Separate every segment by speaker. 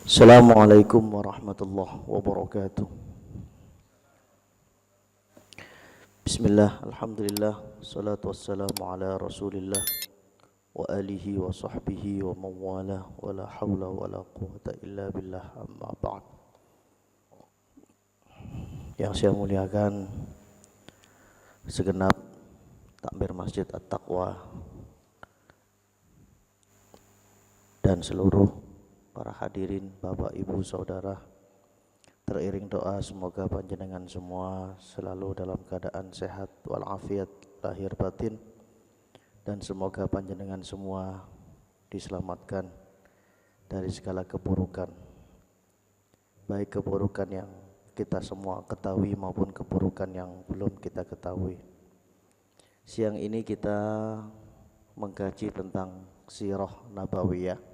Speaker 1: Assalamualaikum warahmatullahi wabarakatuh. Bismillah, alhamdulillah, salatu wassalamu ala rasulillah wa alihi wa sahbihi wa mawala wa la hawla wa la quwata illa billah, amma ba'd. Yang saya muliakan segenap takmir Masjid At-Taqwa dan seluruh para hadirin, Bapak, Ibu, Saudara, teriring doa semoga panjenengan semua selalu dalam keadaan sehat walafiat lahir batin, dan semoga panjenengan semua diselamatkan dari segala keburukan, baik keburukan yang kita semua ketahui maupun keburukan yang belum kita ketahui. Siang ini kita mengkaji tentang sirah nabawiyah.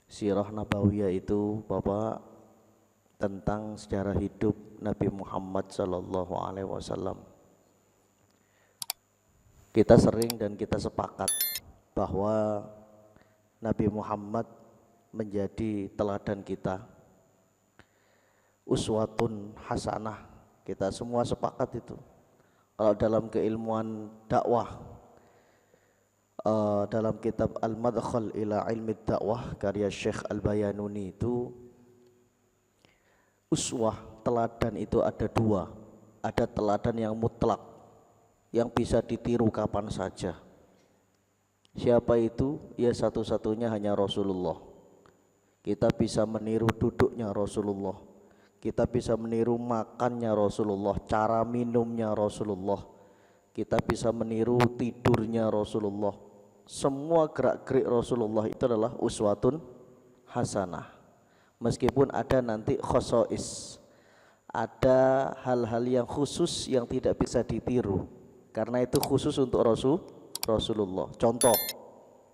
Speaker 1: Sirah nabawiyah itu Bapak tentang sejarah hidup Nabi Muhammad sallallahu alaihi wasallam. Kita sering dan kita sepakat bahwa Nabi Muhammad menjadi teladan kita, uswatun hasanah. Kita semua sepakat itu. Kalau dalam keilmuan dakwah, dalam kitab Al-Madkhal ila Ilmi Dakwah karya Syekh Al-Bayanuni itu, uswah, teladan itu ada dua. Ada teladan yang mutlak, yang bisa ditiru kapan saja. Siapa itu? Ya satu-satunya hanya Rasulullah. Kita bisa meniru duduknya Rasulullah, kita bisa meniru makannya Rasulullah, cara minumnya Rasulullah, kita bisa meniru tidurnya Rasulullah. Semua gerak-gerik Rasulullah itu adalah uswatun hasanah. Meskipun ada nanti khosois, ada hal-hal yang khusus yang tidak bisa ditiru, karena itu khusus untuk Rasulullah. Contoh,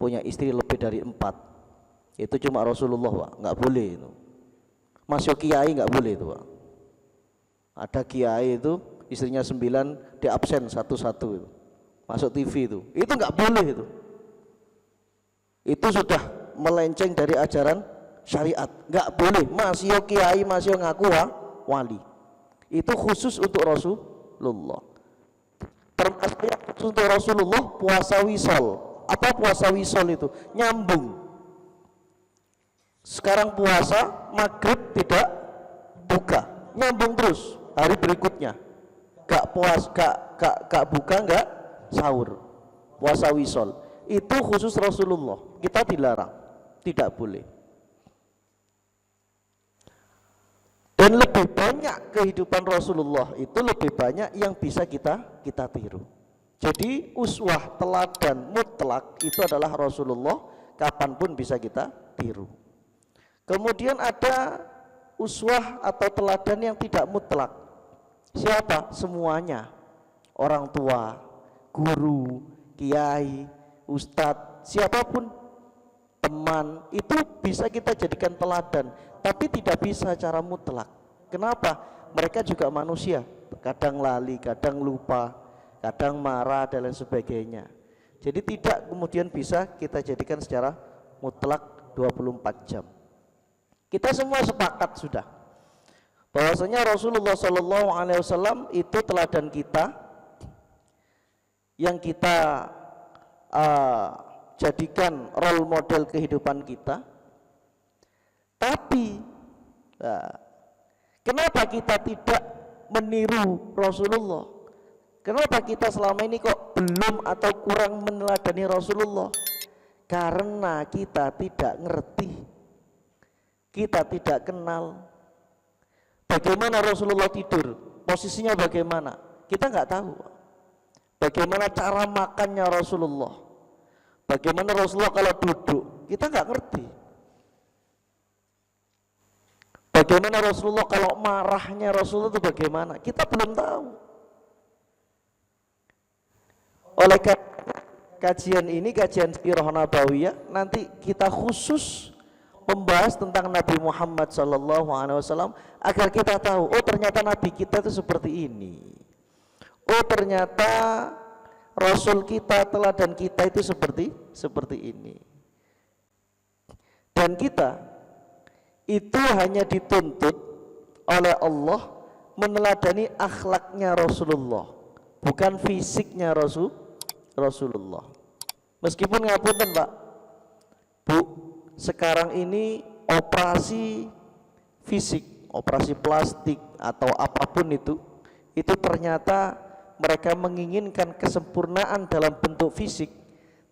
Speaker 1: punya istri lebih dari 4, itu cuma Rasulullah, Pak, nggak boleh itu. Masuk kiai nggak boleh itu, Pak. Ada kiai itu istrinya 9, di absen satu-satu itu, masuk TV itu nggak boleh itu. Itu sudah melenceng dari ajaran syariat, nggak boleh. Masih kiai, masih ngaku wali. Itu khusus untuk Rasulullah. Termasuk yang khusus untuk Rasulullah puasa wisol. Apa puasa wisol itu? Nyambung. Sekarang puasa maghrib tidak buka, nyambung terus hari berikutnya. Gak buka, gak sahur. Puasa wisol itu khusus Rasulullah, kita dilarang, tidak boleh. Dan lebih banyak kehidupan Rasulullah itu lebih banyak yang bisa kita tiru. Jadi uswah, teladan mutlak itu adalah Rasulullah, kapanpun bisa kita tiru. Kemudian ada uswah atau teladan yang tidak mutlak. Siapa? Semuanya. Orang tua, guru, kiai, ustadz, siapapun, teman, itu bisa kita jadikan teladan, tapi tidak bisa secara mutlak. Kenapa? Mereka juga manusia, kadang lali, kadang lupa, kadang marah dan lain sebagainya. Jadi tidak kemudian bisa kita jadikan secara mutlak 24 jam. Kita semua sepakat sudah bahwasanya Rasulullah SAW itu teladan kita, yang kita jadikan role model kehidupan kita. Tapi kenapa kita tidak meniru Rasulullah? Kenapa kita selama ini kok belum atau kurang meneladani Rasulullah? Karena kita tidak ngerti, kita tidak kenal bagaimana Rasulullah tidur, posisinya bagaimana, kita nggak tahu. Bagaimana cara makannya Rasulullah, bagaimana Rasulullah kalau duduk, kita nggak ngerti. Bagaimana Rasulullah kalau marahnya Rasulullah itu bagaimana, kita belum tahu. Oleh kajian ini, kajian sirah nabawiyah, nanti kita khusus membahas tentang Nabi Muhammad SAW agar kita tahu, oh ternyata Nabi kita itu seperti ini. Oh ternyata Rasul kita, teladan kita itu seperti ini. Dan kita itu hanya dituntut oleh Allah meneladani akhlaknya Rasulullah, bukan fisiknya Rasulullah. Meskipun ngapunten Pak, Bu, sekarang ini operasi fisik, operasi plastik atau apapun itu ternyata mereka menginginkan kesempurnaan dalam bentuk fisik,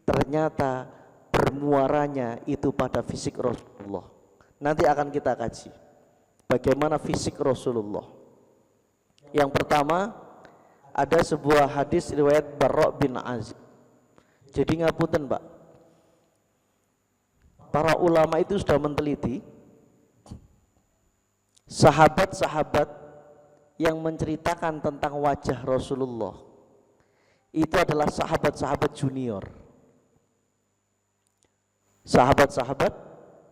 Speaker 1: ternyata bermuaranya itu pada fisik Rasulullah. Nanti akan kita kaji bagaimana fisik Rasulullah. Yang pertama, ada sebuah hadis riwayat Barra' bin Azib. Jadi ngapunten Pak, para ulama itu sudah meneliti sahabat-sahabat yang menceritakan tentang wajah Rasulullah itu adalah sahabat-sahabat junior. Sahabat-sahabat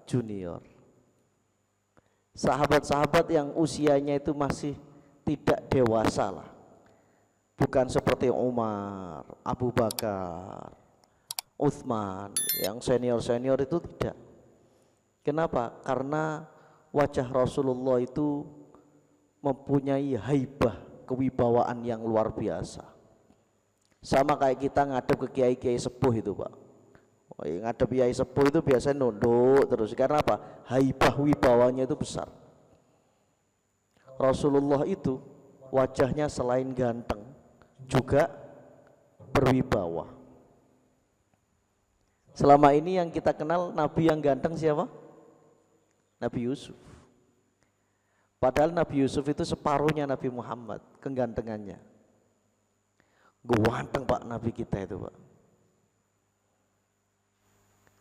Speaker 1: junior. Sahabat-sahabat yang usianya itu masih tidak dewasa lah. Bukan seperti Umar, Abu Bakar, Utsman yang senior-senior itu tidak. Kenapa? Karena wajah Rasulullah itu mempunyai haibah, kewibawaan yang luar biasa. Sama kayak kita ngadep ke kiai-kiai sepuh itu Pak. Ngadep kiai sepuh itu biasanya nunduk terus. Karena apa? Haibah wibawanya itu besar. Rasulullah itu wajahnya selain ganteng juga berwibawa. Selama ini yang kita kenal Nabi yang ganteng siapa? Nabi Yusuf. Padahal Nabi Yusuf itu separuhnya Nabi Muhammad kegantengannya. Ganteng Pak Nabi kita itu Pak.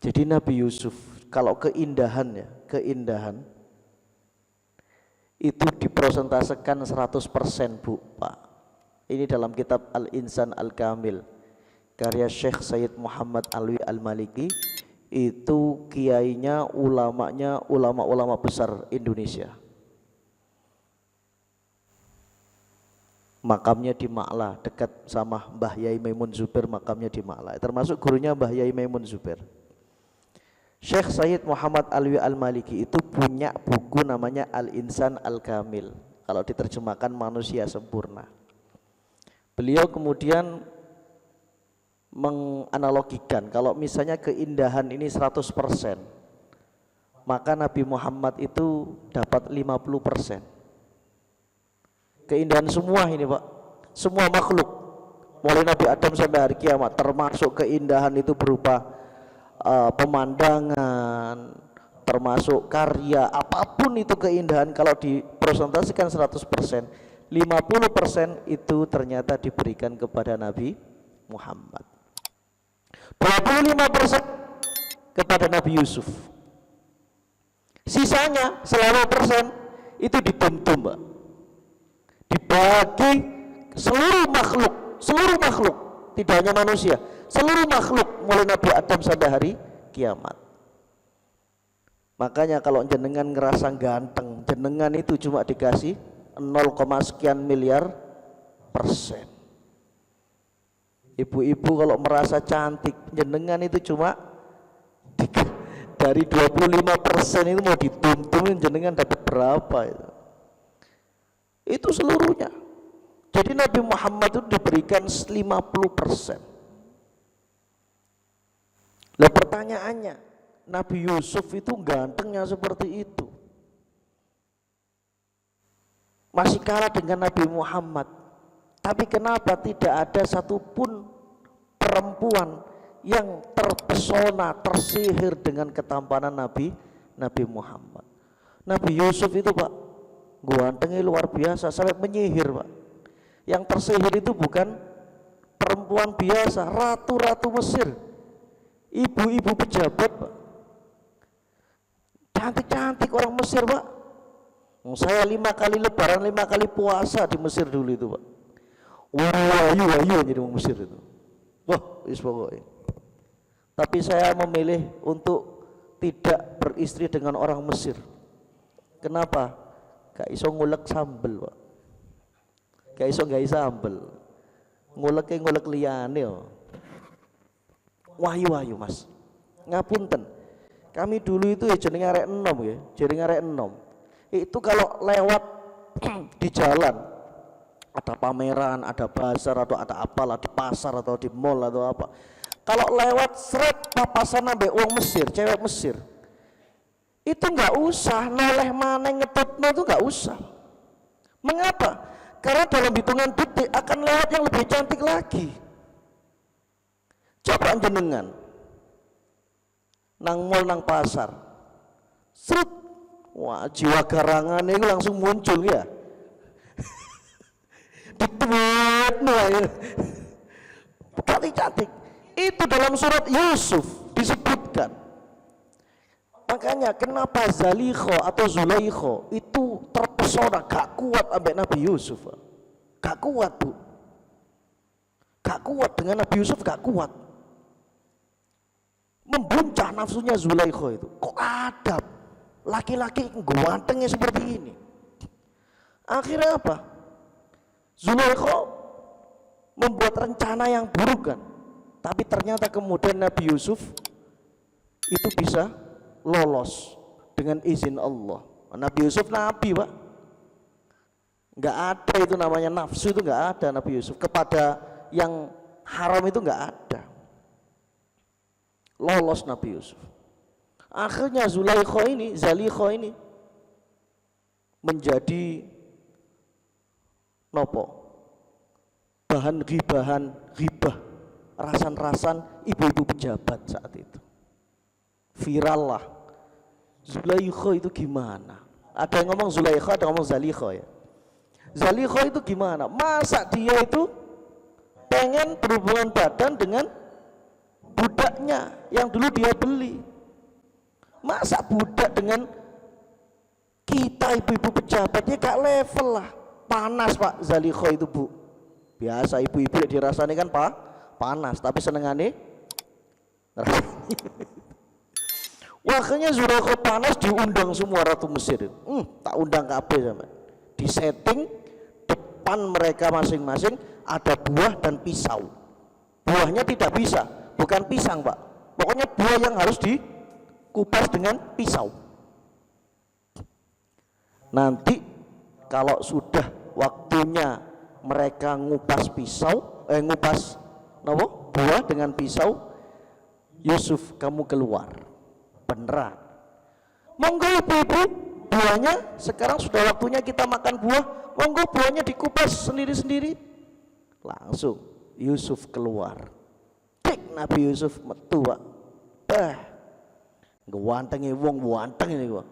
Speaker 1: Jadi Nabi Yusuf kalau keindahan ya, keindahan itu dipresentasekan 100% Bu Pak. Ini dalam kitab Al-Insan Al-Kamil karya Syekh Sayyid Muhammad Alwi Al-Maliki, itu kiainya, ulamanya, ulama-ulama besar Indonesia. Makamnya di Ma'la, dekat sama Mbah Yai Maimun Zubair, makamnya di Ma'la. Termasuk gurunya Mbah Yai Maimun Zubair. Syekh Sayyid Muhammad Alwi Al-Maliki itu punya buku namanya Al-Insan Al-Kamil. Kalau diterjemahkan manusia sempurna. Beliau kemudian menganalogikan kalau misalnya keindahan ini 100%, maka Nabi Muhammad itu dapat 50%. Keindahan semua ini Pak, semua makhluk mulai Nabi Adam sampai hari kiamat, termasuk keindahan itu berupa pemandangan, termasuk karya, apapun itu keindahan kalau dipresentasikan 100%, 50% itu ternyata diberikan kepada Nabi Muhammad, 25% kepada Nabi Yusuf, sisanya 90% itu dibentum Mbak, dibagi seluruh makhluk, tidak hanya manusia, seluruh makhluk mulai Nabi Adam sampai hari kiamat. Makanya kalau jenengan ngerasa ganteng, jenengan itu cuma dikasih 0, sekian miliar persen. Ibu-ibu kalau merasa cantik, jenengan itu cuma dari 25% itu mau dituntunin jenengan dapat berapa itu? Itu seluruhnya. Jadi Nabi Muhammad itu diberikan 50%. Lah pertanyaannya, Nabi Yusuf itu gantengnya seperti itu, masih kalah dengan Nabi Muhammad. Tapi kenapa tidak ada satupun perempuan yang terpesona, tersihir dengan ketampanan Nabi Muhammad? Nabi Yusuf itu Pak, gantengnya luar biasa sampai menyihir Pak. Yang tersihir itu bukan perempuan biasa, ratu-ratu Mesir, ibu-ibu pejabat Pak, cantik-cantik orang Mesir Pak. Saya 5 kali lebaran, 5 kali puasa di Mesir dulu itu Pak. Wahyu jadi orang Mesir itu. Wah, pokoknya. Tapi saya memilih untuk tidak beristri dengan orang Mesir. Kenapa? Gak iso ngulek sambel Pak. Gak iso gawe sambel. Ngulek liyane. Wahyu Mas. Ngapunten. Kami dulu itu ya jenenge arek enom ya, jenenge arek enom. Itu kalau lewat di jalan ada pameran, ada bazar atau ada apalah di pasar atau di mall atau apa. Kalau lewat seret papasan ambek wong Mesir, cewek Mesir. Itu enggak usah noleh maneh ngetutno itu enggak usah. Mengapa? Karena dalam hitungan detik akan lewat yang lebih cantik lagi. Coba jenengan nang mall nang pasar. Seret. Wah, jiwa garangan itu langsung muncul ya. Dituet ya. Cantik. Itu dalam surat Yusuf disebutkan. Makanya kenapa Zalikho atau Zulaikho itu terpesona gak kuat ambek Nabi Yusuf. Gak kuat, Bu. Gak kuat dengan Nabi Yusuf, gak kuat. Membuncah nafsunya Zulaikho itu. Kok adab laki-laki gantengnya seperti ini. Akhirnya apa? Zulaikho membuat rencana yang buruk kan. Tapi ternyata kemudian Nabi Yusuf itu bisa lolos dengan izin Allah. Nabi Yusuf nabi, Pak. Enggak ada itu namanya nafsu, itu enggak ada Nabi Yusuf. Kepada yang haram itu enggak ada. Lolos Nabi Yusuf. Akhirnya Zalikho ini menjadi nopo? Bahan ghibah, rasan-rasan ibu-ibu pejabat saat itu. Viral lah. Zalikho itu gimana? Ada yang ngomong Zulaikho, ada yang ngomong Zalikho ya. Zalikho itu gimana? Masa dia itu pengen berhubungan badan dengan budaknya yang dulu dia beli. Masa budak dengan kita ibu-ibu pejabat, dia gak level lah. Panas Pak Zalikho itu, Bu. Biasa ibu-ibu dirasani kan Pak, panas, tapi senengane wakilnya Zulaikho panas, diundang semua ratu Mesir. Tak undang kabeh sampai. Di setting depan mereka masing-masing ada buah dan pisau. Buahnya tidak bisa, bukan pisang Pak. Pokoknya buah yang harus dikupas dengan pisau. Nanti kalau sudah waktunya mereka ngupas buah dengan pisau, Yusuf kamu keluar. Beneran. Monggo ibu-ibu, buahnya sekarang sudah waktunya kita makan buah. Monggo buahnya dikupas sendiri-sendiri. Langsung Yusuf keluar. Tik Nabi Yusuf metu, Pak. Gewantenge wong wanteng ini kok.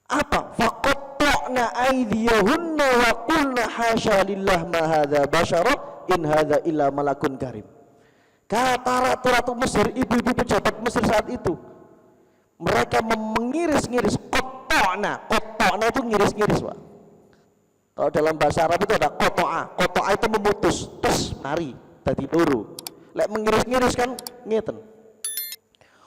Speaker 1: Apa? Faqatta'na aydiyahunna wa qulna hasya lillah ma hadza basyara in hadza illa malakun karim. Kata ratu-ratu Mesir, ibu-ibu pejabat Mesir saat itu, mereka mengiris-ngiris koto'na itu ngiris-ngiris Pak. Kalau dalam bahasa Arab itu ada koto'a itu memutus, terus mari dadi turu. Lek mengiris-ngiris kan ngeten.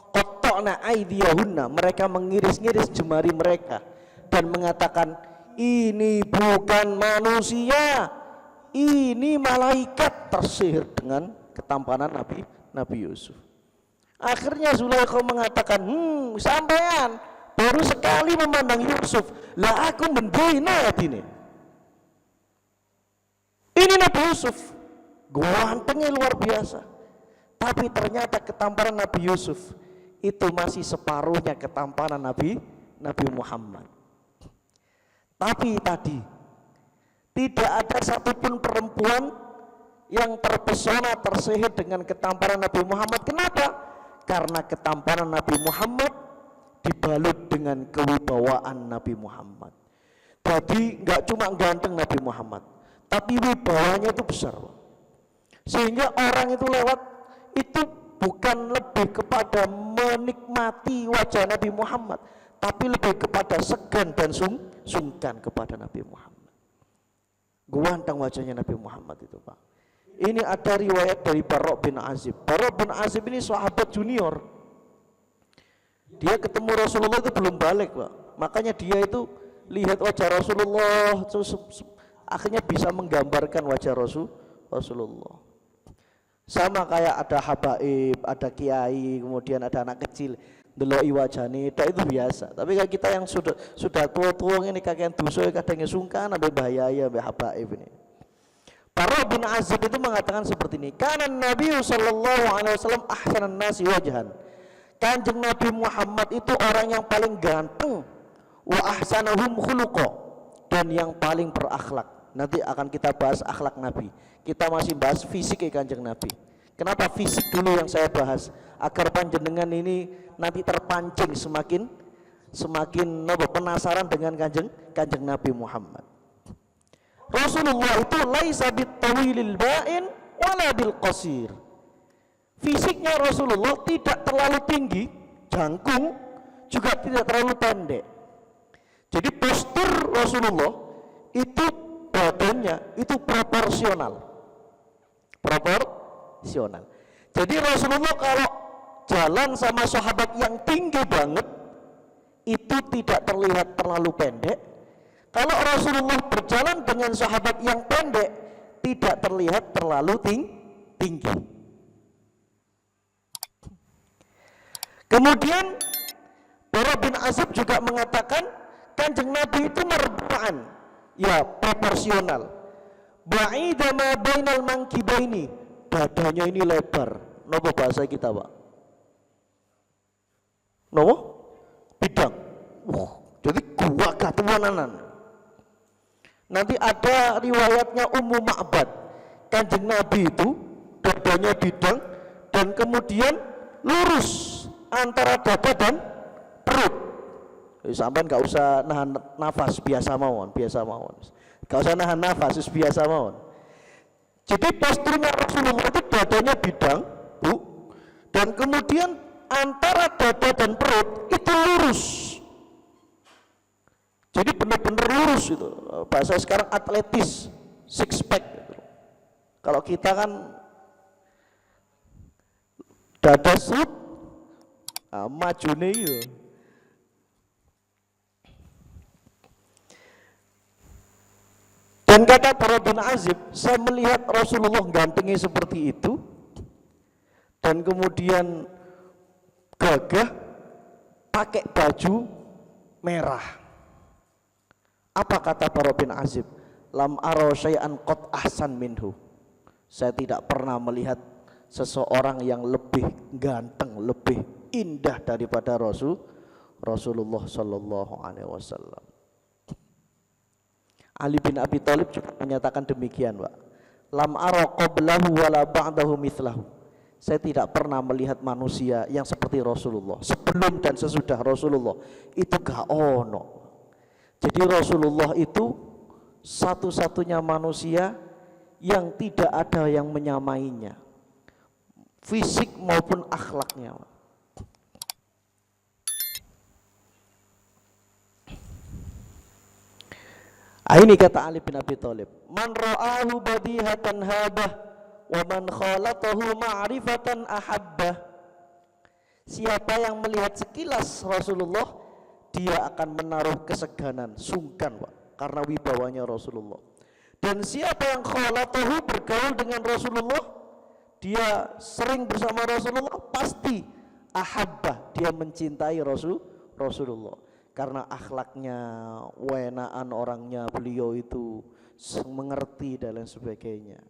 Speaker 1: Koto'na aydiyahunna, mereka mengiris-ngiris jemari mereka dan mengatakan ini bukan manusia, ini malaikat. Tersihir dengan ketampanan Nabi Yusuf. Akhirnya Zulaikho mengatakan, sampean baru sekali memandang Yusuf, lah aku mendina ini. Ini Nabi Yusuf, gantengnya luar biasa. Tapi ternyata ketampanan Nabi Yusuf itu masih separuhnya ketampanan Nabi Muhammad. Tapi tadi tidak ada satupun perempuan yang terpesona, tersihir dengan ketampanan Nabi Muhammad. Kenapa? Karena ketampanan Nabi Muhammad dibalut dengan kewibawaan Nabi Muhammad. Jadi nggak cuma ganteng Nabi Muhammad, tapi wibawanya itu besar. Sehingga orang itu lewat itu bukan lebih kepada menikmati wajah Nabi Muhammad, tapi lebih kepada segan dan sungkan kepada Nabi Muhammad. Ganteng wajahnya Nabi Muhammad itu, Pak. Ini ada riwayat dari Barok bin Azib. Barok bin Azib ini sahabat junior. Dia ketemu Rasulullah itu belum balik, Pak. Makanya dia itu lihat wajah Rasulullah, akhirnya bisa menggambarkan wajah Rasulullah. Sama kayak ada habaib, ada kiai, kemudian ada anak kecil. Ndeloki wajane tok itu biasa. Tapi kalau kita yang sudah tua-tua ini kakean dosa kadang sungkan ambek bahaya ambek habaib ini. Bara bin Azib itu mengatakan seperti ini, karena Nabi sallallahu alaihi wasallam ahsanan nasi wajhan. Kanjeng Nabi Muhammad itu orang yang paling ganteng, wa ahsanahum khuluqa, dan yang paling berakhlak. Nanti akan kita bahas akhlak Nabi. Kita masih bahas fisik Kanjeng Nabi. Kenapa fisik dulu yang saya bahas? Agar panjenengan ini nanti terpancing semakin penasaran dengan Kanjeng Nabi Muhammad. Rasulullah itu laisa bitawilil ba'in wala bil qasir. Fisiknya Rasulullah tidak terlalu tinggi, jangkung, juga tidak terlalu pendek. Jadi postur Rasulullah itu badannya itu proporsional. Jadi Rasulullah kalau jalan sama sahabat yang tinggi banget itu tidak terlihat terlalu pendek. Kalau Rasulullah berjalan dengan sahabat yang pendek tidak terlihat terlalu tinggi. Kemudian Bara bin Azib juga mengatakan Kanjeng Nabi itu marbu'an, ya proporsional. Ba'ida ma bainal mankibaini, dadanya ini lebar. Napa bahasa kita, Pak? Napa? Bidang. Jadi gua katuananan. Nanti ada riwayatnya Ummu Ma'bad, Kanjeng Nabi itu dadanya bidang dan kemudian lurus antara dada dan perut. Sampai nggak usah nahan nafas, biasa mawon. Nggak usah nahan nafas, biasa mawon. Jadi posturnya Rasulullah itu dadanya bidang, Bu, dan kemudian antara dada dan perut itu lurus. Jadi benar-benar lurus itu. Bahasa sekarang atletis, six pack gitu. Kalau kita kan dada sut, majune yo. Dan kata Bara bin Azib, saya melihat Rasulullah gantengnya seperti itu, dan kemudian gagah pakai baju merah. Apa kata Bara bin Azib? Lam ara syai'an qad ahsan minhu. Saya tidak pernah melihat seseorang yang lebih ganteng, lebih indah daripada Rasulullah sallallahu alaihi wasallam. Ali bin Abi Thalib juga menyatakan demikian, Pak. Lam ara qablahu wala ba'dahu mithlahu. Saya tidak pernah melihat manusia yang seperti Rasulullah sebelum dan sesudah Rasulullah. Itu gak ono. Jadi Rasulullah itu satu-satunya manusia yang tidak ada yang menyamainya, fisik maupun akhlaknya. Ini kata Ali bin Abi Thalib, man ra'ahu badihatan habah wa man khalatahu ma'rifatan ahabbah. Siapa yang melihat sekilas Rasulullah, dia akan menaruh keseganan, sungkan, Pak, karena wibawanya Rasulullah. Dan siapa yang khalatahu, bergaul dengan Rasulullah, dia sering bersama Rasulullah, pasti ahabbah, dia mencintai Rasulullah. Karena akhlaknya, wenaan orangnya, beliau itu mengerti dan lain sebagainya.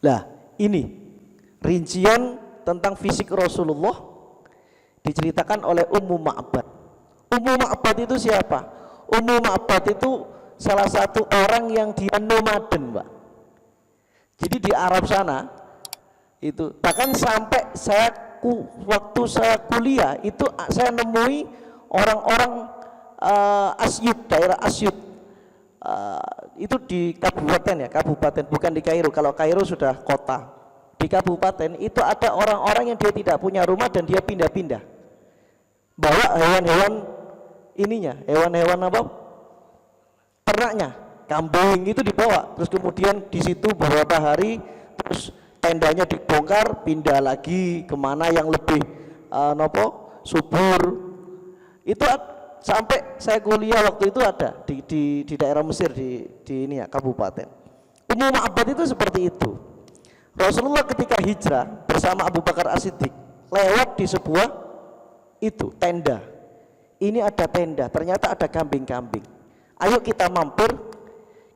Speaker 1: Lah, ini rincian tentang fisik Rasulullah diceritakan oleh Ummu Ma'bad. Ummu Ma'bad itu siapa? Ummu Ma'bad itu salah satu orang yang dia nomaden, Pak. Jadi di Arab sana itu bahkan sampai waktu saya kuliah itu saya nemui orang-orang Asyut, daerah Asyut. Itu di kabupaten, ya, kabupaten, bukan di Kairo. Kalau Kairo sudah kota. Di kabupaten itu ada orang-orang yang dia tidak punya rumah dan dia pindah-pindah. Bawa hewan-hewan ininya, hewan-hewan apa? Ternaknya, kambing itu dibawa. Terus kemudian di situ beberapa hari, terus tendanya dibongkar, pindah lagi kemana yang lebih subur. Itu sampai saya kuliah waktu itu ada di daerah Mesir di ini ya, kabupaten. Ummu Ma'bad itu seperti itu. Rasulullah ketika hijrah bersama Abu Bakar As-Siddiq lewat di sebuah itu tenda. Ini ada tenda, ternyata ada kambing-kambing. Ayo kita mampir,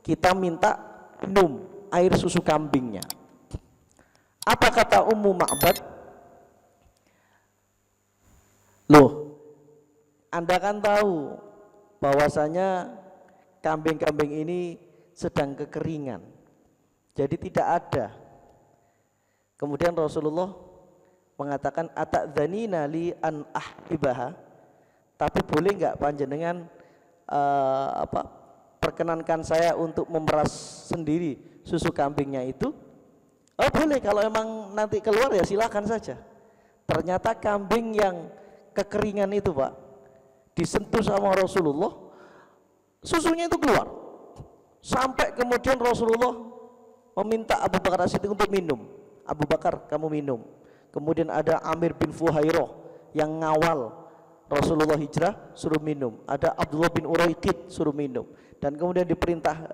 Speaker 1: kita minta minum air susu kambingnya. Apa kata Ummu Ma'bad? Loh, Anda kan tahu bahwasanya kambing-kambing ini sedang kekeringan, jadi tidak ada. Kemudian Rasulullah mengatakan atadzanina li an ahlibaha, tapi boleh nggak panjenengan perkenankan saya untuk memeras sendiri susu kambingnya itu? Oh boleh, kalau emang nanti keluar ya silakan saja. Ternyata kambing yang kekeringan itu Pak disentuh sama Rasulullah, susunya itu keluar. Sampai kemudian Rasulullah meminta Abu Bakar As-Siddiq untuk minum. Abu Bakar, kamu minum. Kemudian ada Amir bin Fuhairah yang ngawal Rasulullah hijrah, suruh minum. Ada Abdullah bin Uraiqid, suruh minum. Dan kemudian diperintah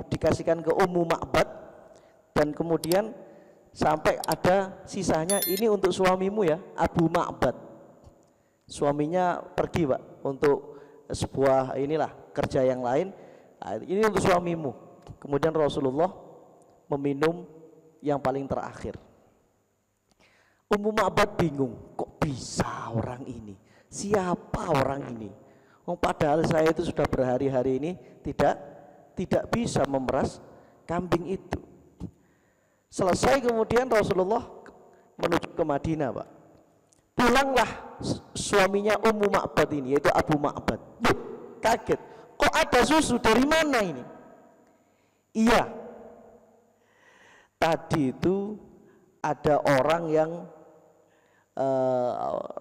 Speaker 1: dikasihkan ke Ummu Ma'bad. Dan kemudian sampai ada sisanya, ini untuk suamimu ya, Abu Ma'bad. Suaminya pergi Pak untuk sebuah inilah kerja yang lain. Nah, ini untuk suamimu. Kemudian Rasulullah meminum yang paling terakhir. Ummu Ma'bad bingung, kok bisa orang ini? Siapa orang ini? Padahal saya itu sudah berhari-hari ini tidak bisa memeras kambing itu. Selesai kemudian Rasulullah menuju ke Madinah Pak. Pulanglah suaminya Ummu Ma'bad ini, yaitu Abu Ma'bad. Kaget, kok ada susu, dari mana ini? Iya, tadi itu ada orang yang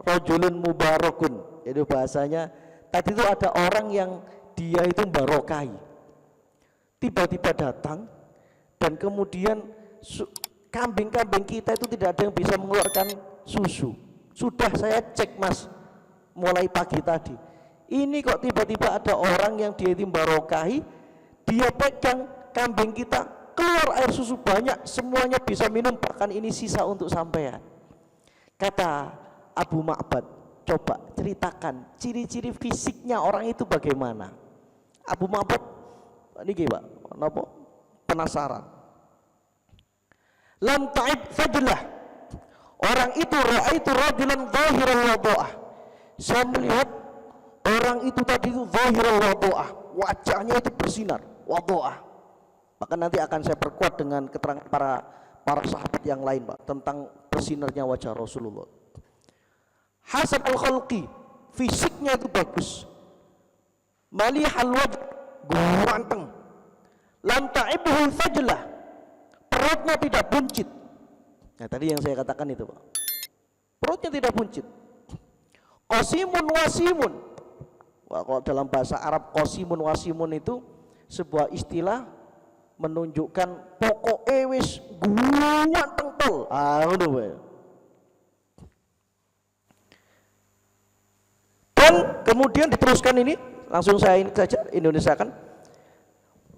Speaker 1: rajulun mubarakun, itu bahasanya. Tadi itu ada orang yang dia itu barokai, tiba-tiba datang dan kemudian kambing-kambing kita itu tidak ada yang bisa mengeluarkan susu. Sudah saya cek Mas mulai pagi tadi, ini kok tiba-tiba ada orang yang dia itu barokai, dia pegang kambing kita, keluar air susu banyak, semuanya bisa minum, bahkan ini sisa untuk sampean. Kata Abu Ma'bad, coba ceritakan ciri-ciri fisiknya orang itu bagaimana. Abu Ma'bad ini Pak, kenapa? Penasaran. Lam ta'ib fadlah, orang itu ra'aitu rajulan zahiral wada'ah, saya melihat orang itu tadi itu zahiral wada'ah, wajahnya itu bersinar, wada'ah. Maka nanti akan saya perkuat dengan keterangan para sahabat yang lain Pak tentang bersinarnya wajah Rasulullah. Hasan al-khalqi, fisiknya itu bagus. Malihal wajh, ganteng. Lam ta'ibuhu fajlah, perutnya tidak buncit. Nah tadi yang saya katakan itu Pak, perutnya tidak buncit. Qasimun wasimun. Wah, kalau dalam bahasa Arab qasimun wasimun itu sebuah istilah menunjukkan pokok wis ganteng tol. Dan kemudian diteruskan ini, langsung saya ini saja Indonesiakan.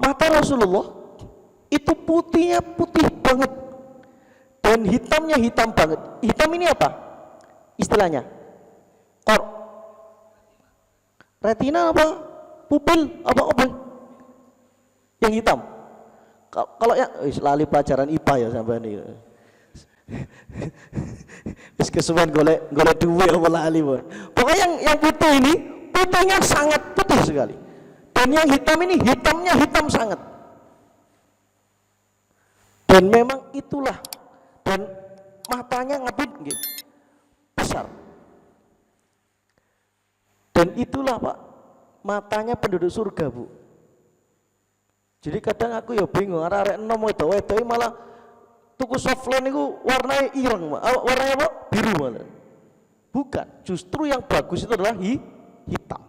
Speaker 1: Mata Rasulullah itu putihnya putih banget dan hitamnya hitam banget. Hitam ini apa istilahnya? Retina apa? Pupil apa? Yang hitam. Kalau ya lali pelajaran IPA ya sampai ini. Wis kesuwen golek duwe apa lali. Pokoknya yang putih ini putihnya sangat putih sekali. Dan yang hitam ini hitamnya hitam sangat. Dan memang itulah, dan matanya ngabut gitu, besar. Dan itulah Pak, matanya penduduk surga Bu. Jadi kadang aku ya bingung, arek-arek enom wedok malah tuku softline itu warnanya ireng, warnanya apa? Biru malah. Bukan, justru yang bagus itu adalah hitam.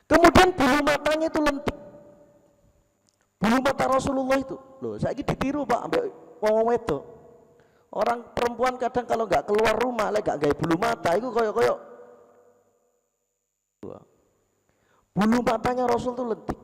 Speaker 1: Kemudian bulu matanya itu lentik. Bulu mata Rasulullah itu, loh, saya ini ditiru Pak, ambil wong wedok. Orang perempuan kadang kalau nggak keluar rumah, nggak gaya bulu mata, itu koyok-koyok. Bulu matanya Rasul itu lentik.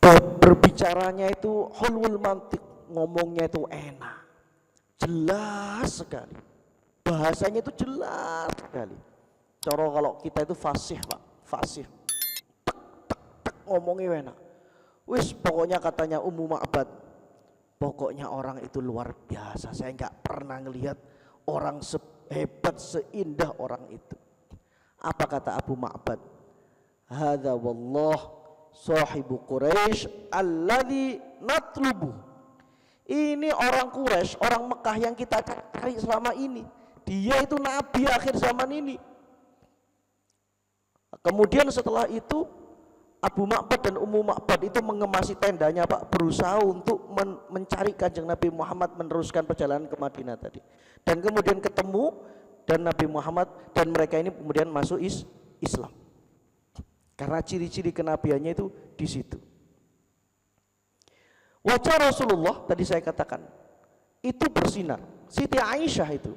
Speaker 1: dan berbicaranya itu hulul mantik, ngomongnya itu enak, jelas sekali, bahasanya itu jelas sekali. Coro kalau kita itu fasih Pak, fasih, ngomongnya enak. Wis pokoknya katanya Ummu Ma'bad, pokoknya orang itu luar biasa. Saya nggak pernah ngelihat orang sehebat, seindah orang itu. Apa kata Abu Ma'bad? Hadza wallah sahibu Quraisy alladzi natlubu. Ini orang Quraisy, orang Mekah yang kita cari selama ini. Dia itu nabi akhir zaman ini. Kemudian setelah itu Abu Ma'bad dan Ummu Ma'bad itu mengemasi tendanya Pak, berusaha untuk mencari Kanjeng Nabi Muhammad, meneruskan perjalanan ke Madinah tadi. Dan kemudian ketemu dan Nabi Muhammad, dan mereka ini kemudian masuk Islam. Karena ciri-ciri kenabiannya itu di situ. Wajah Rasulullah tadi saya katakan itu bersinar. Siti Aisyah itu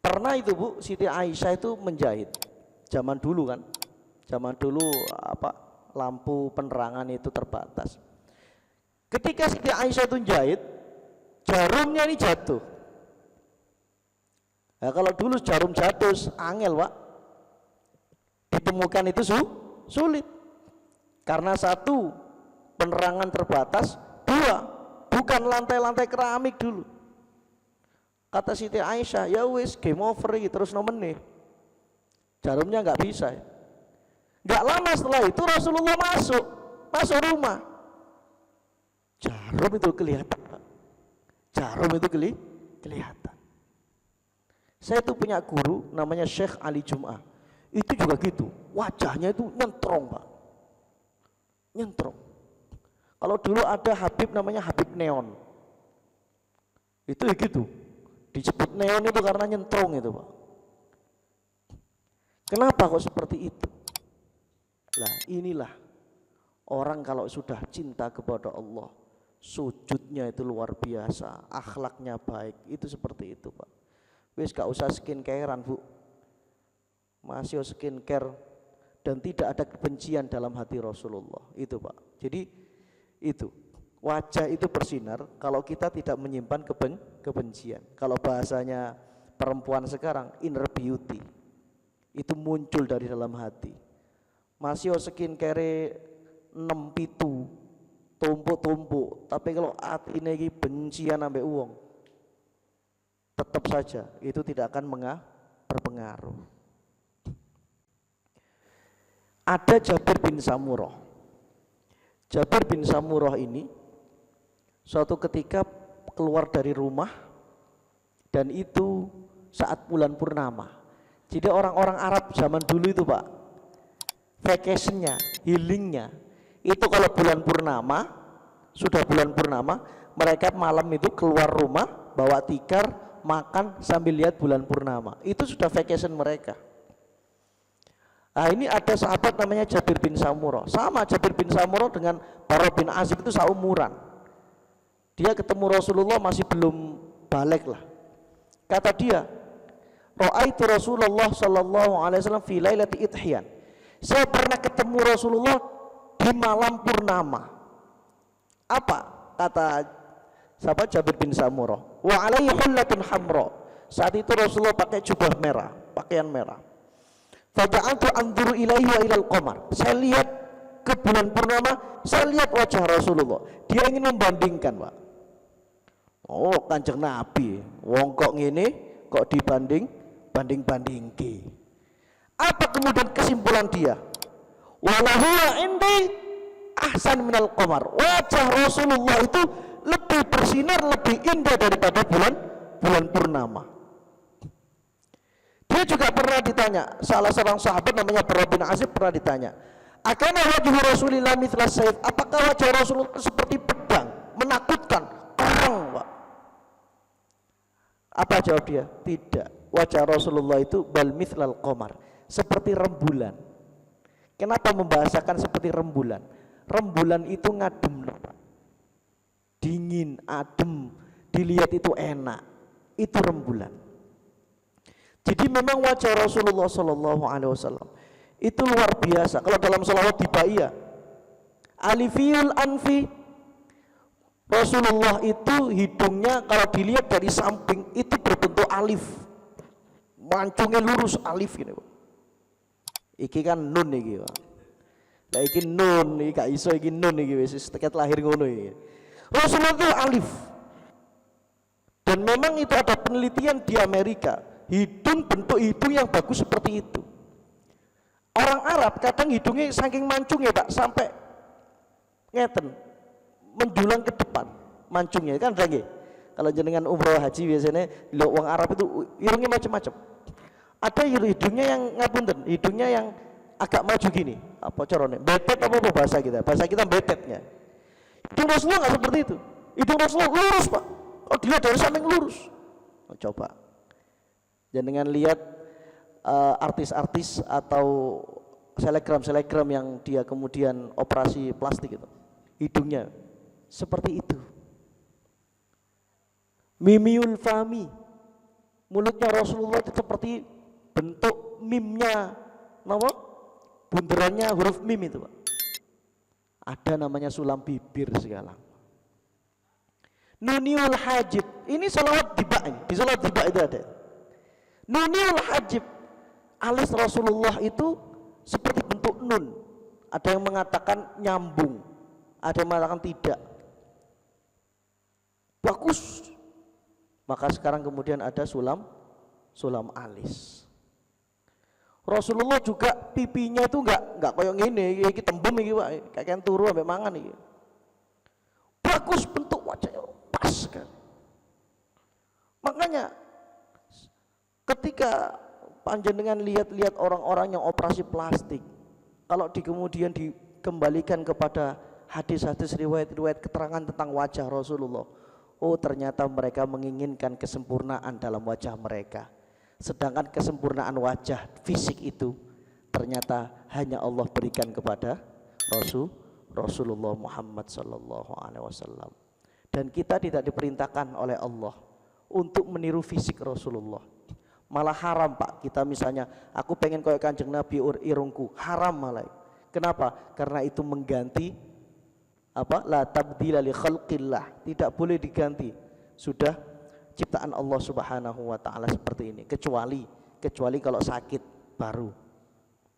Speaker 1: pernah itu Bu, Siti Aisyah itu menjahit. Zaman dulu kan, zaman dulu lampu penerangan itu terbatas. Ketika Siti Aisyah itu jahit, jarumnya ini jatuh. Nah, kalau dulu jarum jatuh angel Pak, ditemukan itu sulit. Karena satu, penerangan terbatas, dua, bukan lantai-lantai keramik dulu. Kata Siti Aisyah, ya wis game over terus nomene. Jarumnya nggak bisa. Nggak lama setelah itu Rasulullah masuk rumah. Jarum itu kelihatan Pak. Jarum itu kelihatan. Saya itu punya guru namanya Syekh Ali Jum'ah. Itu juga gitu, wajahnya itu nyentrong Pak, nyentrong. Kalau dulu ada Habib namanya Habib Neon, itu ya gitu, disebut Neon itu karena nyentrong itu Pak. Kenapa kok seperti itu? Lah inilah orang kalau sudah cinta kepada Allah, sujudnya itu luar biasa, akhlaknya baik, itu seperti itu Pak. Wis gak usah skincarean Bu, masih skincare, dan tidak ada kebencian dalam hati Rasulullah itu Pak. Jadi itu wajah itu bersinar kalau kita tidak menyimpan kebencian. Kalau bahasanya perempuan sekarang, inner beauty itu muncul dari dalam hati. Masih skincare 6 pitu tumpuk-tumpuk, tapi kalau hati ini bencian sampai uang, tetap saja itu tidak akan berpengaruh. Ada Jabir bin Samurah. Jabir bin Samurah ini suatu ketika keluar dari rumah, dan itu saat bulan purnama. Jadi orang-orang Arab zaman dulu itu Pak, vacationnya, healingnya itu kalau bulan purnama, sudah bulan purnama, mereka malam itu keluar rumah, bawa tikar, makan sambil lihat bulan purnama. Itu sudah vacation mereka. Nah ini ada sahabat namanya Jabir bin Samurah. Sama Jabir bin Samurah dengan Bara bin Azib itu seumuran. Dia ketemu Rasulullah masih belum balik lah. Kata dia, Ra'aitu Rasulullah sallallahu alaihi wasallam fi lailati idhiyan. Saya pernah ketemu Rasulullah di malam purnama. Apa kata sahabat Jabir bin Samurah? Wa alaihi hullatun hamra. Saat itu Rasulullah pakai jubah merah, pakaian merah. Faja'altu anzuru ilaihi wa ilal qamar. Saya lihat ke bulan purnama, saya lihat wajah Rasulullah. Dia ingin membandingkan, Pak. Oh, Kanjeng Nabi, wong kok ngene, kok banding-bandingke. Apa kemudian kesimpulan dia? Walahu indi ahsan minal qamar. Wajah Rasulullah itu lebih bersinar, lebih indah daripada bulan purnama. Dia juga pernah ditanya, salah seorang sahabat namanya Bara bin Azib pernah ditanya, akana wajhu Rasulillah mithla sayf, apakah wajah Rasulullah seperti pedang, menakutkan, terang, Pak? Apa jawab dia? Tidak. Wajah Rasulullah itu bal mithlal qamar, seperti rembulan. Kenapa membahasakan seperti rembulan? Rembulan itu ngadem, dingin, adem, dilihat itu enak. Itu rembulan. Jadi memang wajah Rasulullah Sallallahu Alaihi Wasallam Itu luar biasa. Kalau dalam sholawat di Baiyah, alifiyul anfi, Rasulullah itu hidungnya kalau dilihat dari samping itu berbentuk alif, mancungnya lurus alif gini, Pak. Iki kan nun iki, Pak. Lah iki nun, iki gak iso iki nun iki wis teket lahir ngono iki. Rasulullah itu alif. Dan memang itu ada penelitian di Amerika, bentuk hidung yang bagus seperti itu. Orang Arab kadang hidungnya saking mancungnya Pak, sampai ngeten, menjulang ke depan mancungnya kan lagi. Kalau jenengan umroh haji biasanya lo orang Arab itu hidungnya macam-macam. Ada hidungnya yang ngapunten, hidungnya yang agak maju gini. Apa caranya? Betet apa bahasa kita? Bahasa kita betetnya. Hidung Rasulullah nggak seperti itu. Hidung Rasulullah lurus Pak. Oh dilihat dari samping lurus. Oh, coba. Jangan lihat artis-artis atau selebgram yang dia kemudian operasi plastik itu, hidungnya seperti itu. Mimiul fami, mulutnya Rasulullah itu seperti bentuk mimnya, nama bunderannya huruf mim itu Pak. Ada namanya sulam bibir segala. Nuniul hajib, ini salawat tiba ini, di salawat tiba itu ada. Nuniul hajib, alis Rasulullah itu seperti bentuk nun. Ada yang mengatakan nyambung, ada yang mengatakan tidak. Bagus. Maka sekarang kemudian ada sulam alis. Rasulullah juga pipinya itu enggak kayak gini, iki tembem iki Pak, kayak turu ambek mangan iki. Bagus bentuk wajahnya, pas kan. Makanya ketika panjenengan lihat-lihat orang-orang yang operasi plastik, kalau kemudian dikembalikan kepada hadis-hadis riwayat-riwayat keterangan tentang wajah Rasulullah, oh ternyata mereka menginginkan kesempurnaan dalam wajah mereka. Sedangkan kesempurnaan wajah fisik itu ternyata hanya Allah berikan kepada Rasulullah Muhammad sallallahu alaihi wasallam. Dan kita tidak diperintahkan oleh Allah untuk meniru fisik Rasulullah. Malah haram Pak, kita misalnya aku pengen kayak Kanjeng Nabi irungku, haram malah. Kenapa? Karena itu mengganti apa? La tabdila li khalqillah, tidak boleh diganti. Sudah ciptaan Allah Subhanahu wa taala seperti ini, kecuali kalau sakit baru.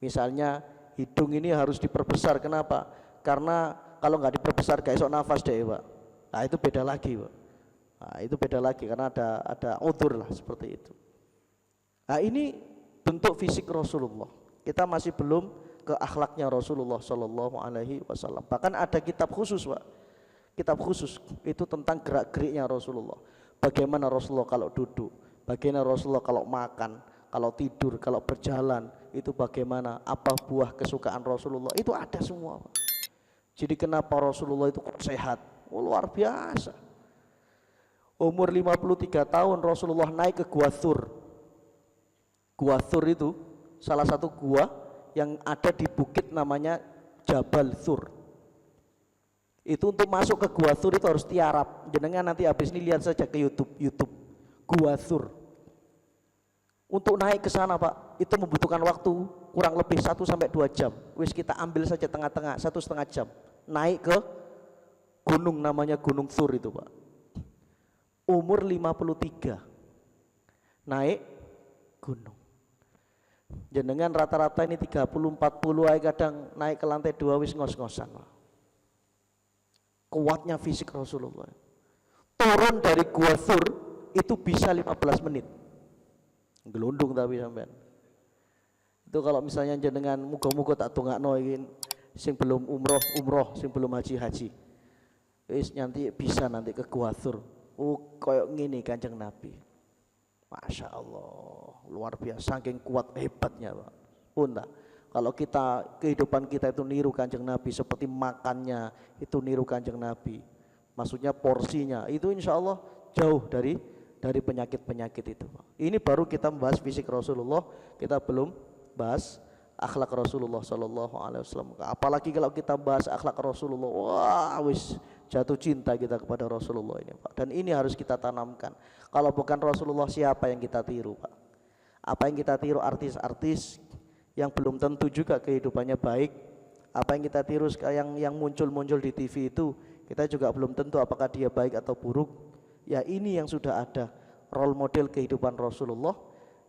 Speaker 1: Misalnya hidung ini harus diperbesar, kenapa? Karena kalau nggak diperbesar gak esok nafas deh Pak. Nah itu beda lagi Pak. Nah itu beda lagi karena ada udzur lah seperti itu. Nah ini bentuk fisik Rasulullah. Kita masih belum ke akhlaknya Rasulullah Shallallahu Alaihi Wasallam. Bahkan ada kitab khusus Pak. Kitab khusus itu tentang gerak-geriknya Rasulullah. Bagaimana Rasulullah kalau duduk, bagaimana Rasulullah kalau makan, kalau tidur, kalau berjalan, itu bagaimana, apa buah kesukaan Rasulullah, itu ada semua Pak. Jadi kenapa Rasulullah itu sehat? Oh, luar biasa. Umur 53 tahun Rasulullah naik ke Gua Thur. Gua Thur itu salah satu gua yang ada di bukit namanya Jabal Thur. Itu untuk masuk ke Gua Thur itu harus tiarap. Jenengan nanti habis ini lihat saja ke YouTube Gua Thur. Untuk naik ke sana Pak, itu membutuhkan waktu kurang lebih 1 sampai 2 jam. Wis kita ambil saja tengah-tengah 1,5 jam. Naik ke gunung namanya Gunung Thur itu Pak. Umur 53. Naik gunung. Jenengan rata-rata ini 30-40 aja kadang naik ke lantai 2 wis ngos-ngosan Pak. Kuatnya fisik Rasulullah. Turun dari Gua Thur itu bisa 15 menit. Gelundung tapi sampean. Itu kalau misalnya jenengan muga-muga tak tungakno iki sing belum umroh, sing belum haji. Wis nanti bisa nanti ke Gua Thur. Oh koyok ngene Kanjeng Nabi. Masya Allah, luar biasa, saking kuat hebatnya Pak. Pun tak. Kalau kita kehidupan kita itu niru Kanjeng Nabi, seperti makannya itu niru Kanjeng Nabi, maksudnya porsinya itu insya Allah jauh dari penyakit-penyakit itu. Ini baru kita membahas fisik Rasulullah, kita belum bahas akhlak Rasulullah Sallallahu Alaihi Wasallam. Apalagi kalau kita bahas akhlak Rasulullah, wah wis jatuh cinta kita kepada Rasulullah ini Pak. Dan ini harus kita tanamkan. Kalau bukan Rasulullah siapa yang kita tiru Pak? Apa yang kita tiru? Artis-artis yang belum tentu juga kehidupannya baik. Apa yang kita tiru yang muncul-muncul di TV itu, kita juga belum tentu apakah dia baik atau buruk. Ya ini yang sudah ada role model kehidupan Rasulullah,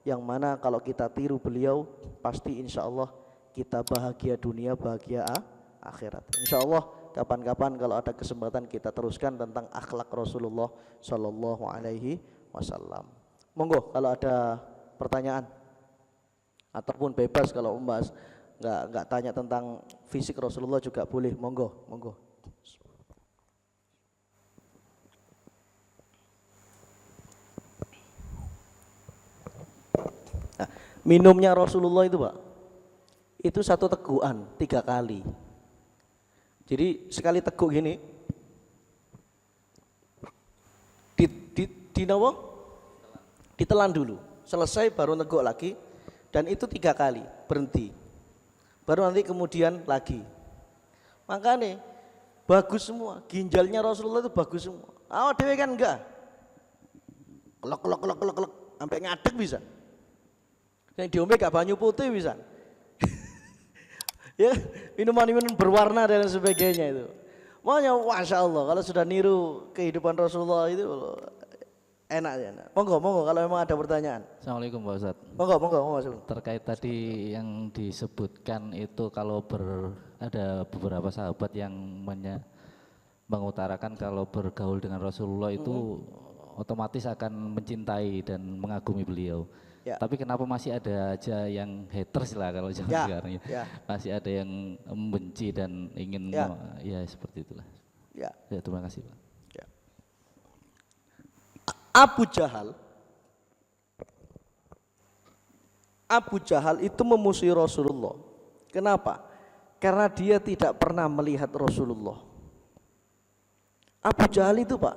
Speaker 1: yang mana kalau kita tiru beliau pasti insya Allah kita bahagia dunia, bahagia akhirat. Insya Allah kapan-kapan kalau ada kesempatan kita teruskan tentang akhlak Rasulullah Shallallahu Alaihi Wasallam. Monggo kalau ada pertanyaan ataupun bebas kalau membahas nggak tanya tentang fisik Rasulullah juga boleh. Monggo. Nah, minumnya Rasulullah itu Pak, itu satu tegukan 3 kali. Jadi sekali teguk gini, ditelan dulu, selesai baru teguk lagi, dan itu 3 kali, berhenti, baru nanti kemudian lagi. Makanya bagus semua, ginjalnya Rasulullah itu bagus semua. Dewe kan enggak, kelek, sampai ngadeg bisa. Yang diombe gak banyu putih bisa. Ya, minuman-minuman berwarna dan sebagainya itu. Makanya Masya Allah kalau sudah niru kehidupan Rasulullah itu enak ya. Monggo kalau memang ada pertanyaan.
Speaker 2: Assalamualaikum Pak Ustadz.
Speaker 1: Monggo.
Speaker 2: Terkait tadi yang disebutkan itu kalau ada beberapa sahabat yang mengutarakan kalau bergaul dengan Rasulullah itu otomatis akan mencintai dan mengagumi beliau. Ya. Tapi kenapa masih ada aja yang haters lah kalau zaman sekarang ya. Masih ada yang membenci dan ingin ya seperti itulah. Ya, terima kasih Pak. Ya. Abu Jahal itu memusuhi Rasulullah. Kenapa? Karena dia tidak pernah melihat Rasulullah. Abu Jahal itu Pak,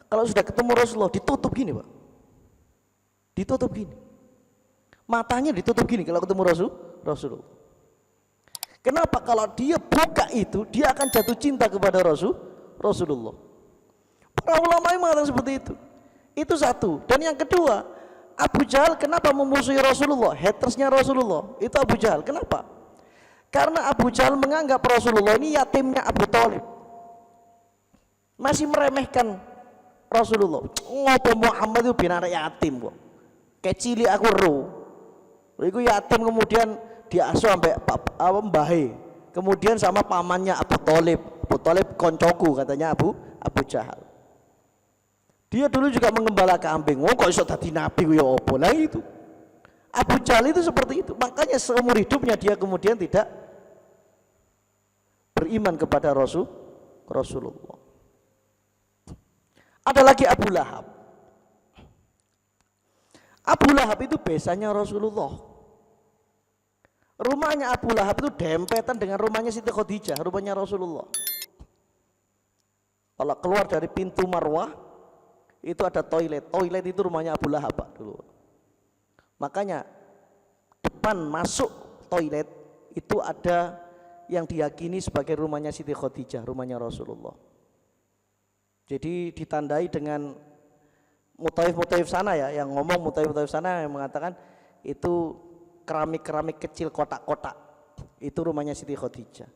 Speaker 2: kalau sudah ketemu Rasulullah ditutup gini Pak. Ditutup gini. Matanya ditutup gini kalau ketemu Rasulullah. Kenapa? Kalau dia buka itu, dia akan jatuh cinta kepada Rasulullah. Para ulama yang mengatakan seperti itu. Itu satu. Dan yang kedua, Abu Jahal kenapa memusuhi Rasulullah? Hatersnya Rasulullah itu Abu Jahal. Kenapa? Karena Abu Jahal menganggap Rasulullah ini yatimnya Abu Thalib. Masih meremehkan Rasulullah. Ngopo Muhammad itu binara yatim kok. Kecili aku ro. Iku yatim kemudian diasuh sampai mbahe. Kemudian sama pamannya Abu Thalib. Abu Thalib koncoku katanya Abu Jahal. Dia dulu juga mengembala kambing. Kok iso dadi nabi ku ya apa? Lah itu. Abu Jahal itu seperti itu. Makanya seumur hidupnya dia kemudian tidak beriman kepada Rasulullah. Ada lagi Abu Lahab. Abu Lahab itu besannya Rasulullah. Rumahnya Abu Lahab itu dempetan dengan rumahnya Siti Khadijah, rumahnya Rasulullah. Kalau keluar dari pintu Marwah itu ada toilet. Toilet itu rumahnya Abu Lahab Pak dulu. Makanya depan masuk toilet itu ada yang diyakini sebagai rumahnya Siti Khadijah, rumahnya Rasulullah. Jadi ditandai dengan mutaif sana ya, yang ngomong mutaif sana yang mengatakan itu keramik kecil kotak-kotak, itu rumahnya Siti Khadijah.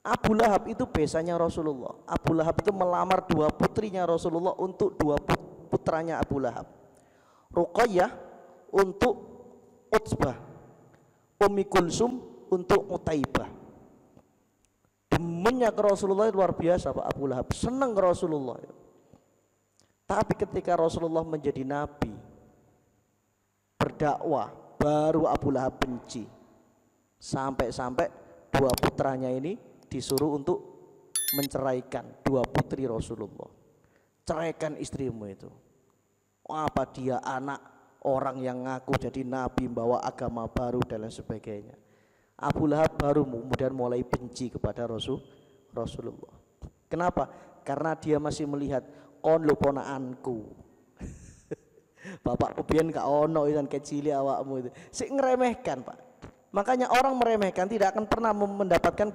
Speaker 2: Abu Lahab itu besannya Rasulullah. Abu Lahab itu melamar 2 putrinya Rasulullah untuk 2 putranya Abu Lahab. Ruqayyah untuk Utsbah, Ummi Kulsum untuk Utaibah. Demennya ke Rasulullah luar biasa Pak Abu Lahab, senang ke Rasulullah. Tapi ketika Rasulullah menjadi nabi, berdakwah, baru Abu Lahab benci. Sampai-sampai 2 putranya ini disuruh untuk menceraikan 2 putri Rasulullah. Ceraikan istrimu itu. Apa dia anak orang yang ngaku jadi nabi, bawa agama baru dan lain sebagainya. Abu Lahab baru kemudian mulai benci kepada Rasulullah. Kenapa? Karena dia masih melihat kon lho ponakanku. Bapak biyen gak ono isan kecili awakmu itu. Sik ngeremehkan, Pak. Makanya orang meremehkan tidak akan pernah mendapatkan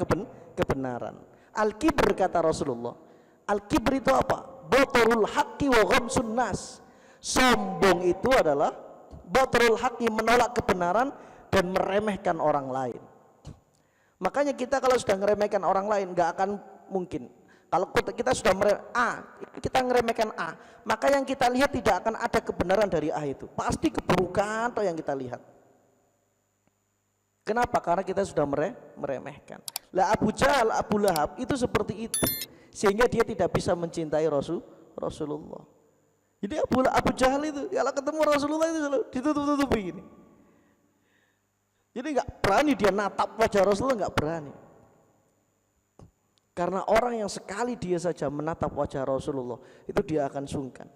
Speaker 2: kebenaran. Al-kibr kata Rasulullah. Al-kibr itu apa? Batarul haqqi wa ghamsun nas. Sombong itu adalah batarul haqqi, menolak kebenaran dan meremehkan orang lain. Makanya kita kalau sudah ngeremehkan orang lain nggak akan mungkin. Kalau kita sudah kita ngeremehkan A, maka yang kita lihat tidak akan ada kebenaran dari A itu. Pasti keburukan atau yang kita lihat. Kenapa? Karena kita sudah meremehkan. Lah Abu Jahal, Abu Lahab itu seperti itu. Sehingga dia tidak bisa mencintai Rasulullah. Jadi Abu Jahal itu kalau ketemu Rasulullah itu selalu ditutup-tutup begini. Jadi nggak berani dia natap wajah Rasulullah, nggak berani. Karena orang yang sekali dia saja menatap wajah Rasulullah itu dia akan sungkan.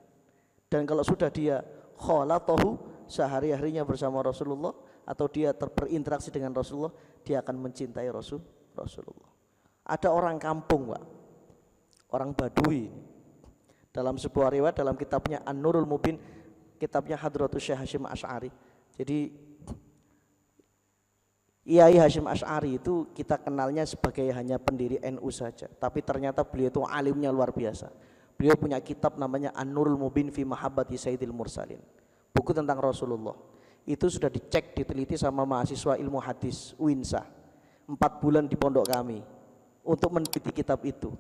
Speaker 2: Dan kalau sudah dia khalatahu sehari-harinya bersama Rasulullah atau dia berinteraksi dengan Rasulullah, dia akan mencintai Rasulullah. Ada orang kampung, Pak. Orang Badui. Dalam sebuah riwayat dalam kitabnya An-Nurul Mubin, kitabnya Hadratus Syekh Hasyim Asy'ari. Jadi Kiai Hasyim Asy'ari itu kita kenalnya sebagai hanya pendiri NU saja, tapi ternyata beliau itu alimnya luar biasa. Beliau punya kitab namanya An-Nurul Mubin fi Mahabbati Sayyidil Mursalin. Buku tentang Rasulullah. Itu sudah dicek, diteliti sama mahasiswa ilmu hadis UINSA. 4 bulan di pondok kami untuk meneliti kitab itu.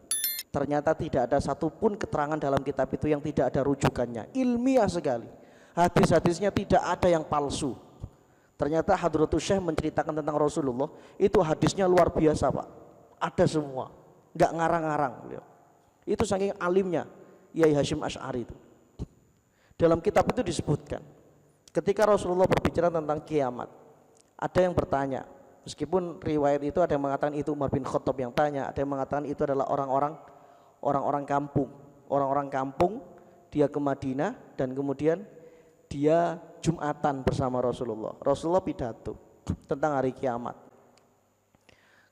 Speaker 2: Ternyata tidak ada satupun keterangan dalam kitab itu yang tidak ada rujukannya. Ilmiah sekali. Hadis-hadisnya tidak ada yang palsu. Ternyata Hadratus Syekh menceritakan tentang Rasulullah itu hadisnya luar biasa, Pak. Ada semua, nggak ngarang-ngarang beliau. Itu saking alimnya Kiai Hasyim Asy'ari itu. Dalam kitab itu disebutkan ketika Rasulullah berbicara tentang kiamat, ada yang bertanya, meskipun riwayat itu ada yang mengatakan itu Umar bin Khattab yang tanya, ada yang mengatakan itu adalah orang-orang kampung. Orang-orang kampung dia ke Madinah dan kemudian dia Jumatan bersama Rasulullah. Rasulullah pidato tentang hari kiamat.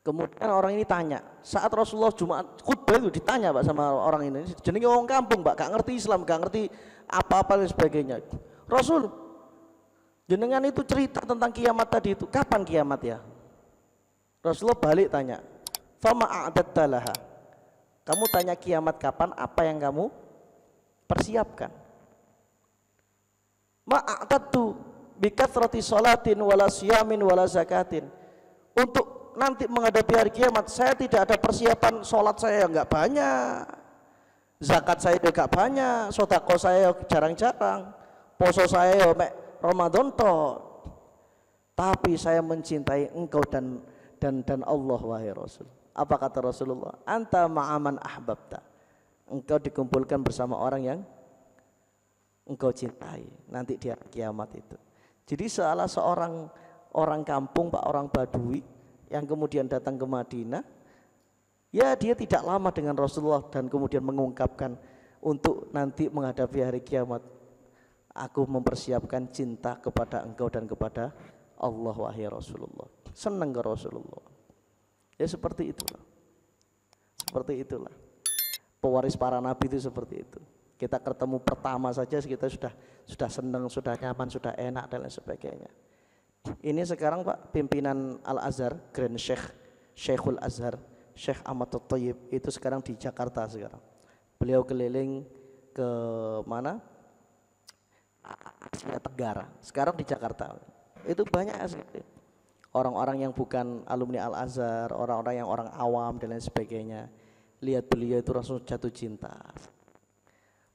Speaker 2: Kemudian orang ini tanya, saat Rasulullah Jumat khutbah itu ditanya, Pak, sama orang ini. Jenenge orang kampung, Pak, gak ngerti Islam, gak ngerti apa-apa dan sebagainya. Rasul, jenengan itu cerita tentang kiamat tadi itu, kapan kiamat ya? Rasulullah balik tanya, fama a'dadta laha. Kamu tanya kiamat kapan, apa yang kamu persiapkan? Ma'atatu bikatsrati salatin wala siyamin wala zakatin. Untuk nanti menghadapi hari kiamat saya tidak ada persiapan. Salat saya enggak banyak, zakat saya enggak banyak, sedekah saya jarang-jarang, poso saya mek Ramadan toh. Tapi saya mencintai engkau dan Allah, wahai Rasul. Apa kata Rasulullah? Anta ma'aman ahbabta. Engkau dikumpulkan bersama orang yang engkau cintai nanti di hari kiamat itu. Jadi salah seorang orang kampung, Pak, orang Badui yang kemudian datang ke Madinah, ya dia tidak lama dengan Rasulullah dan kemudian mengungkapkan untuk nanti menghadapi hari kiamat, aku mempersiapkan cinta kepada engkau dan kepada Allah, wahai Rasulullah. Senang ke Rasulullah. Ya seperti itulah. Seperti itulah. Pewaris para nabi itu seperti itu. Kita ketemu pertama saja kita sudah senang, sudah nyaman, sudah enak dan lain sebagainya. Ini sekarang, Pak, pimpinan Al-Azhar, Grand Syekhul Azhar, Syekh Ahmad At-Thayyib itu sekarang di Jakarta sekarang. Beliau keliling ke mana? Asia Tenggara. Sekarang di Jakarta. Itu banyak sekali orang-orang yang bukan alumni Al-Azhar, orang-orang yang orang awam dan lain sebagainya. Lihat beliau itu langsung jatuh cinta.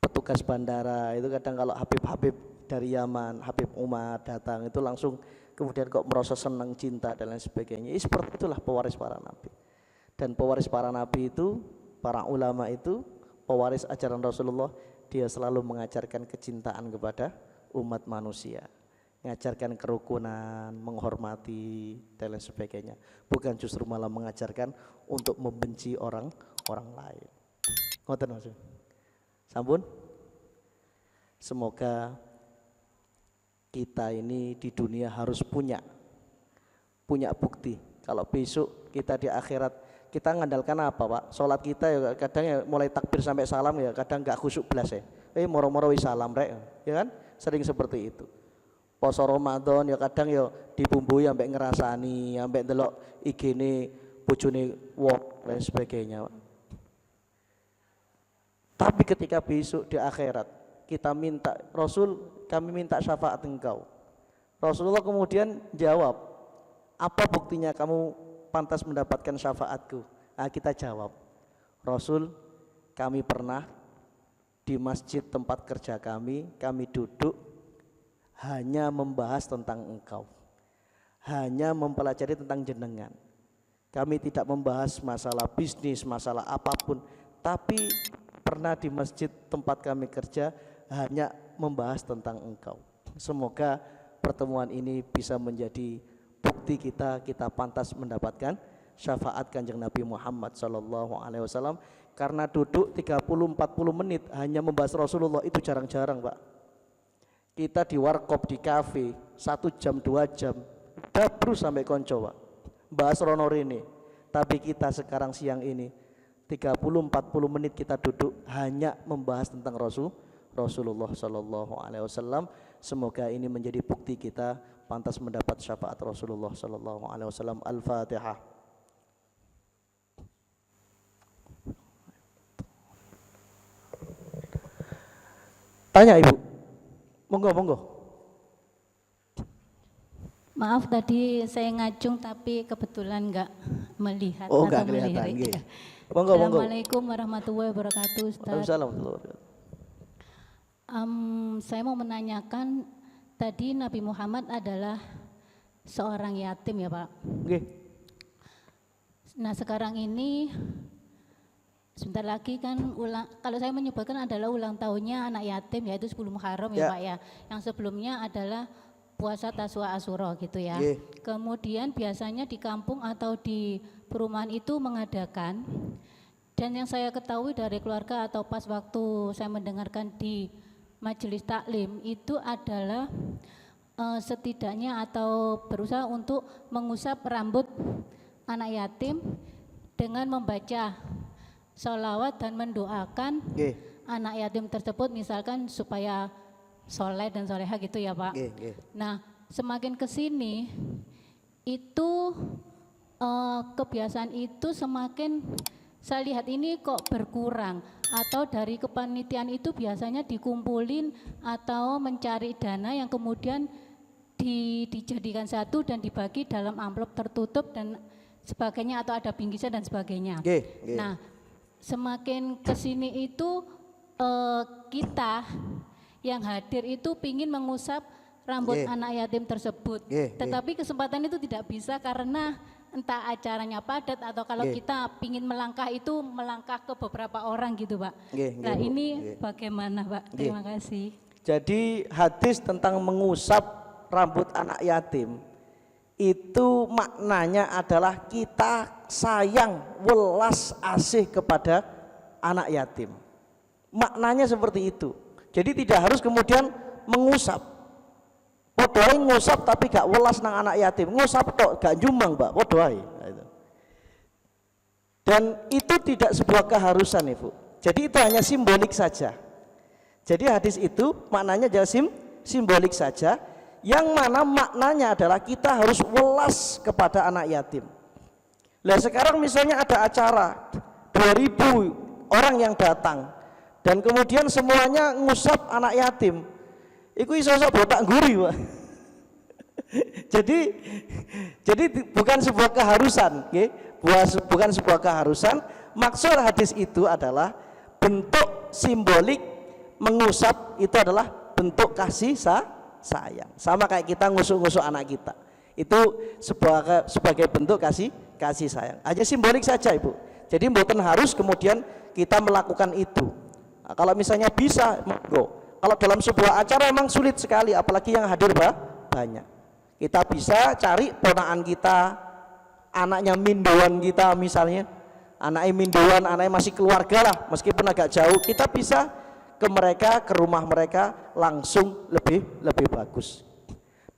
Speaker 2: Petugas bandara itu kadang kalau Habib dari Yaman, Habib Umar datang itu langsung kemudian kok merasa senang, cinta dan lain sebagainya. Seperti itulah pewaris para nabi. Dan pewaris para nabi itu, para ulama itu, pewaris ajaran Rasulullah, dia selalu mengajarkan kecintaan kepada umat manusia, mengajarkan kerukunan, menghormati dan lain sebagainya. Bukan justru malah mengajarkan untuk membenci orang lain. Ngoten maksud. Sampun. Semoga kita ini di dunia harus punya bukti. Kalau besok kita di akhirat, kita ngandalkan apa, Pak? Sholat kita ya kadang ya mulai takbir sampai salam ya kadang nggak khusyuk belas ya. Moro-moro wis salam rek, ya kan? Sering seperti itu. Poso Ramadan ya kadang ya dibumbui sampai ngerasani, sampai delok IG-ne bojone wong dan sebagainya, Pak. Tapi ketika besok di akhirat kita minta, Rasul kami minta syafaat engkau. Rasulullah kemudian jawab, Apa buktinya kamu pantas mendapatkan syafaatku? Nah, kita jawab, Rasul, kami pernah di masjid tempat kerja kami duduk hanya membahas tentang engkau, hanya mempelajari tentang jenengan. Kami tidak membahas masalah bisnis, masalah apapun, tapi pernah di masjid tempat kami kerja hanya membahas tentang engkau. Semoga pertemuan ini bisa menjadi bukti kita pantas mendapatkan syafaat Kanjeng Nabi Muhammad SAW. Karena duduk 30-40 menit hanya membahas Rasulullah itu jarang-jarang, Pak. Kita di warkop, di kafe 1 jam 2 jam dabrus sampai konco, Pak, bahas rono rene. Tapi kita sekarang siang ini 30-40 menit kita duduk hanya membahas tentang Rasulullah SAW. Semoga ini menjadi bukti kita pantas mendapat syafaat Rasulullah SAW. Al-Fatihah. Tanya Ibu, monggo.
Speaker 3: Maaf tadi saya ngacung tapi kebetulan nggak melihat
Speaker 2: Oh,
Speaker 3: atau
Speaker 2: nggak kelihatan.
Speaker 3: melirik.
Speaker 2: Monggo.
Speaker 3: Assalamualaikum warahmatullahi wabarakatuh, Ustaz.
Speaker 2: Waalaikumsalam warahmatullahi wabarakatuh.
Speaker 3: Saya mau menanyakan, tadi Nabi Muhammad adalah seorang yatim ya Pak.
Speaker 2: Nggih.
Speaker 3: Nah sekarang ini sebentar lagi kan kalau saya menyebutkan adalah ulang tahunnya anak yatim, yaitu 10 Muharram ya Pak ya. Yang sebelumnya adalah puasa Taswa Asyura gitu ya. Kemudian biasanya di kampung atau di perumahan itu mengadakan, dan yang saya ketahui dari keluarga atau pas waktu saya mendengarkan di majelis taklim itu adalah setidaknya atau berusaha untuk mengusap rambut anak yatim dengan membaca sholawat dan mendoakan anak yatim tersebut, misalkan supaya soleh dan soleha gitu ya Pak. Nah semakin kesini itu kebiasaan itu semakin saya lihat ini kok berkurang, atau dari kepanitiaan itu biasanya dikumpulin atau mencari dana yang kemudian dijadikan satu dan dibagi dalam amplop tertutup dan sebagainya, atau ada bingkisan dan sebagainya. Nah semakin kesini itu kita yang hadir itu pingin mengusap rambut anak yatim tersebut, tetapi kesempatan itu tidak bisa karena entah acaranya padat atau kalau kita pingin melangkah itu melangkah ke beberapa orang gitu Pak. Nah ini bagaimana Pak? Terima kasih.
Speaker 2: Jadi hadis tentang mengusap rambut anak yatim itu maknanya adalah kita sayang, welas asih kepada anak yatim. Maknanya seperti itu. Jadi tidak harus kemudian mengusap. Podoai ngusap tapi gak welas nang anak yatim. Ngusap tok gak jumbang, Mbak. Podoai. Dan itu tidak sebuah keharusan, Ibu. Jadi itu hanya simbolik saja. Jadi hadis itu maknanya adalah simbolik saja, yang mana maknanya adalah kita harus welas kepada anak yatim. Nah sekarang misalnya ada acara 2000 orang yang datang, dan kemudian semuanya ngusap anak yatim, iku iso botak guri Pak. jadi bukan sebuah keharusan, bukan sebuah keharusan. Maksud hadis itu adalah bentuk simbolik, mengusap itu adalah bentuk kasih sayang. Sama kayak kita ngusuk-ngusuk anak kita, itu sebagai bentuk kasih sayang. Hanya simbolik saja Ibu. Jadi mboten harus kemudian kita melakukan itu. Nah, kalau misalnya bisa, monggo. Kalau dalam sebuah acara memang sulit sekali, apalagi yang hadir banyak. Kita bisa cari ponakan kita, anaknya mindoan kita misalnya, anaknya mindoan, anaknya masih keluarga lah, meskipun agak jauh, kita bisa ke mereka, ke rumah mereka langsung lebih bagus.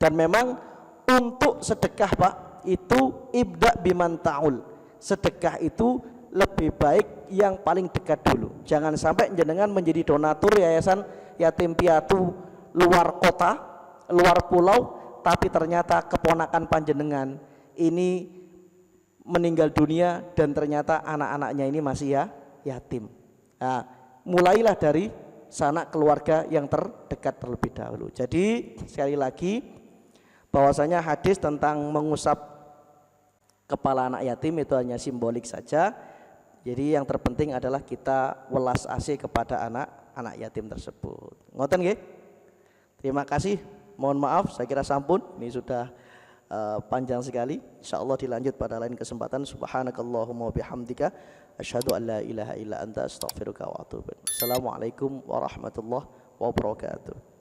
Speaker 2: Dan memang untuk sedekah Pak, itu ibda biman ta'ul. Sedekah itu lebih baik yang paling dekat dulu. Jangan sampai jenengan menjadi donatur yayasan yatim piatu luar kota, luar pulau, tapi ternyata keponakan panjenengan ini meninggal dunia dan ternyata anak-anaknya ini masih yatim. Nah, mulailah dari sanak keluarga yang terdekat terlebih dahulu. Jadi sekali lagi bahwasanya hadis tentang mengusap kepala anak yatim itu hanya simbolik saja. Jadi yang terpenting adalah kita welas asih kepada anak yatim tersebut. Ngoten nggih? Terima kasih. Mohon maaf saya kira sampun. Ini sudah panjang sekali. Insyaallah dilanjut pada lain kesempatan. Subhanakallahumma bihamdika asyhadu an la ilaha illa anta astaghfiruka wa atubu ilaik. Assalamualaikum warahmatullahi wabarakatuh.